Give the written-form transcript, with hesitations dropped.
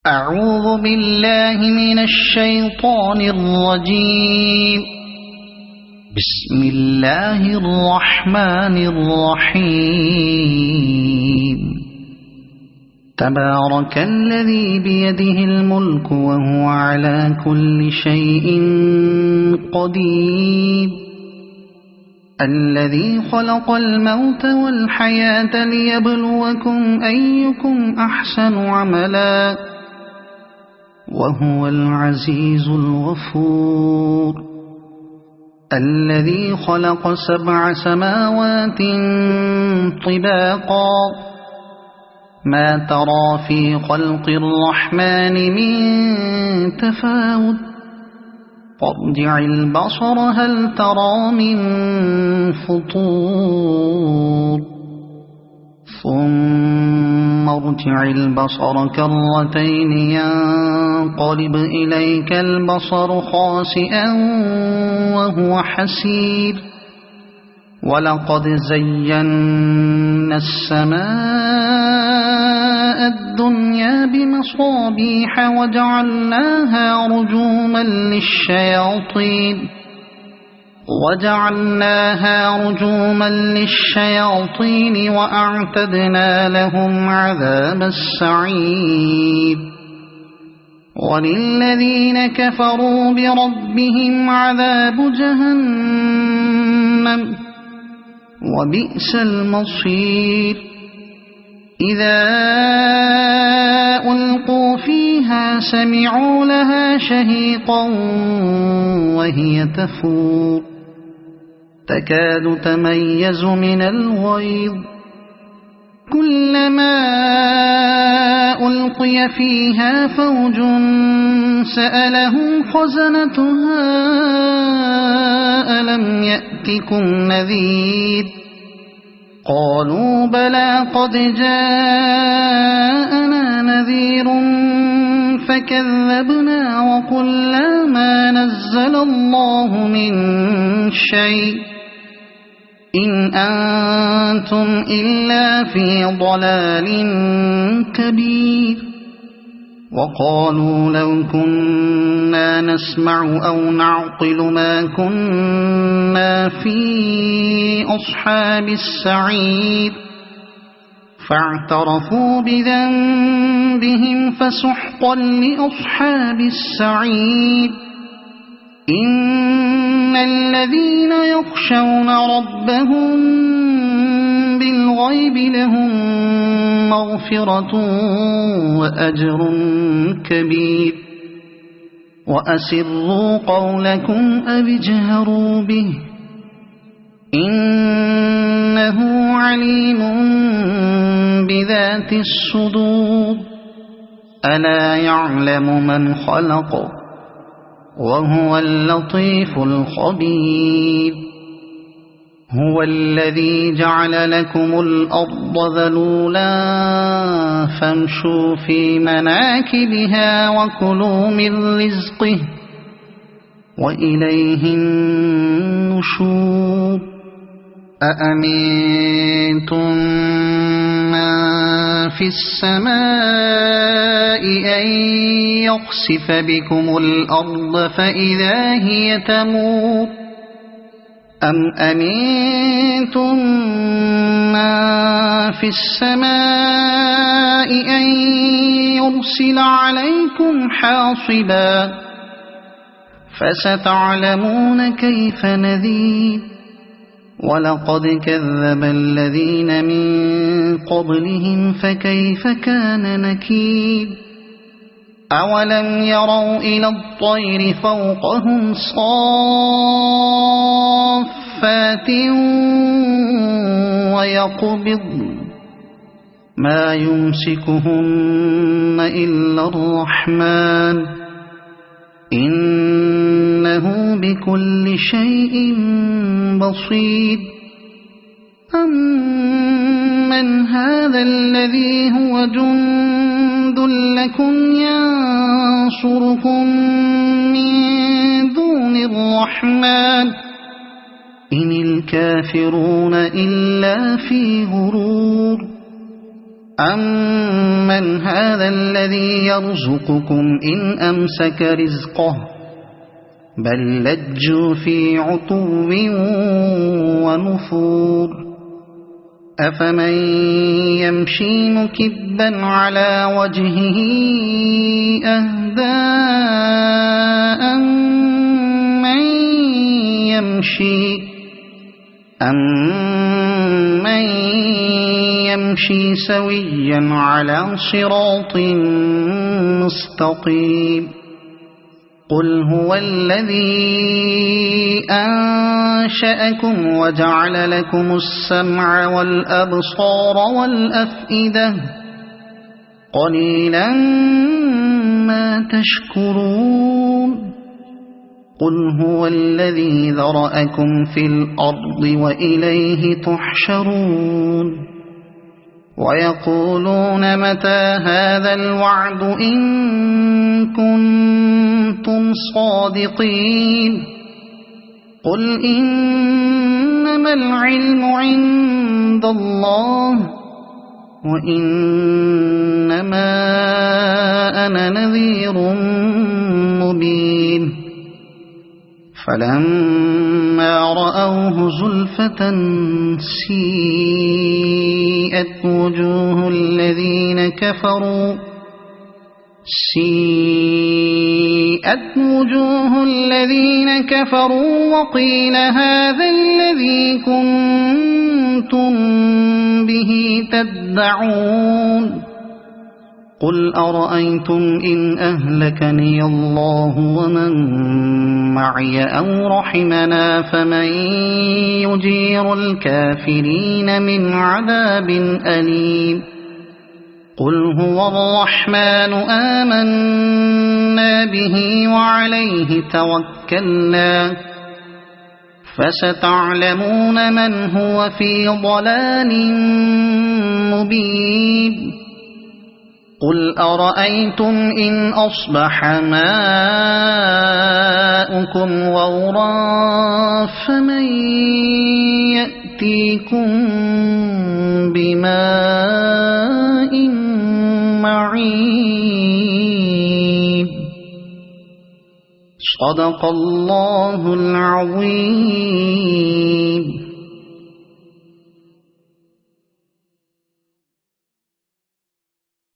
أعوذ بالله من الشيطان الرجيم. بسم الله الرحمن الرحيم. تبارك الذي بيده الملك وهو على كل شيء قدير. الذي خلق الموت والحياة ليبلوكم أيكم أحسن عملا وهو العزيز الغفور. الذي خلق 7 سماوات طباقا ما ترى في خلق الرحمن من تفاوت فارجع البصر هل ترى من فطور ثم ارجع البصر كرتين ينقلب إليك البصر خاسئا وهو حسير. ولقد زينا السماء الدنيا بمصابيح وجعلناها رجوما للشياطين وأعتدنا لهم عذاب السعير. وللذين كفروا بربهم عذاب جهنم وبئس المصير. إذا ألقوا فيها سمعوا لها شهيقا وهي تفور تكاد تميز من الغيظ. كلما ألقي فيها فوج سألهم خزنتها ألم يأتكم نذير قالوا بلى قد جاءنا نذير فكذبنا وقلنا ما نزل الله من شيء إن أنتم إلا في ضلال كبير. وقالوا لو كنا نسمع أو نعقل ما كنا في أصحاب السعير فاعترفوا بذنبهم فسحقا لأصحاب السعير. إن الذين يخشون ربهم بالغيب لهم مغفرة وأجر كبير. وأسروا قولكم أو اجهروا به إنه عليم بذات الصدور. ألا يعلم من خلق وهو اللطيف الخبير. هو الذي جعل لكم الأرض ذلولا فامشوا في مناكبها وكلوا من رزقه وإليه النشور. أأمنتم من في السماء أن يخسف بكم الأرض فإذا هي تمور أم أمنتم من في السماء أن يرسل عليكم حاصبا فستعلمون كيف نذير. ولقد كذب الذين من قبلهم فكيف كان نكير. أولم يروا إلى الطير فوقهم صافات ويقبضن ما يمسكهن إلا الرحمن إنه بكل شيء بصير. أمن هذا الذي هو جند لكم ينصركم من دون الرحمن إن الكافرون إلا في غرور. أَمَّنْ هَذَا الَّذِي يَرْزُقُكُمْ إِنْ أَمْسَكَ رِزْقَهُ بَلْ لَجُّوا فِي عُتُوٍّ وَنُفُورٍ أَفَمَنْ يَمْشِي مُكِبًّا عَلَى وَجْهِهِ أَهْدَىٰ أَمَّن يَمْشِي سَوِيًّا عَلَى صِرَاطٍ مُّسْتَقِيمٍ قُلْ هُوَ الَّذِي أَنشَأَكُمْ وَجَعَلَ لَكُمُ السَّمْعَ وَالْأَبْصَارَ وَالْأَفْئِدَةَ قَلِيلًا مَا تَشْكُرُونَ قُلْ هُوَ الَّذِي ذَرَأَكُمْ فِي الْأَرْضِ وَإِلَيْهِ تُحْشَرُونَ وَيَقُولُونَ مَتَى هَذَا الْوَعْدُ إِن كُنتُمْ صَادِقِينَ قُلْ إِنَّمَا الْعِلْمُ عِندَ اللَّهِ وَإِنَّمَا أَنَا نَذِيرٌ مُبِينٌ فَلَمَّا رَأَوْهُ زُلْفَةً سِيئَتْ وُجُوهُ الَّذِينَ كَفَرُوا وَقِيلَ هَذَا الَّذِي كُنتُم بِهِ تَدَّعُونَ قُلْ أَرَأَيْتُمْ إِنْ أَهْلَكَنِيَ اللَّهُ وَمَن مَّعِيَ أَوْ رَحِمَنَا فَمَن يُجِيرُ الْكَافِرِينَ مِنْ عَذَابٍ أَلِيمٍ قُلْ هُوَ الرَّحْمَنُ آمَنَّا بِهِ وَعَلَيْهِ تَوَكَّلْنَا فَسَتَعْلَمُونَ مَنْ هُوَ فِي ضَلَالٍ مُّبِينٍ قُلْ أَرَأَيْتُمْ إِنْ أَصْبَحَ مَاؤُكُمْ غَوْرًا فَمَن يَأْتِيكُم بِمَاءٍ مَّعِينٍ صَدَقَ اللَّهُ الْعَظِيمُ.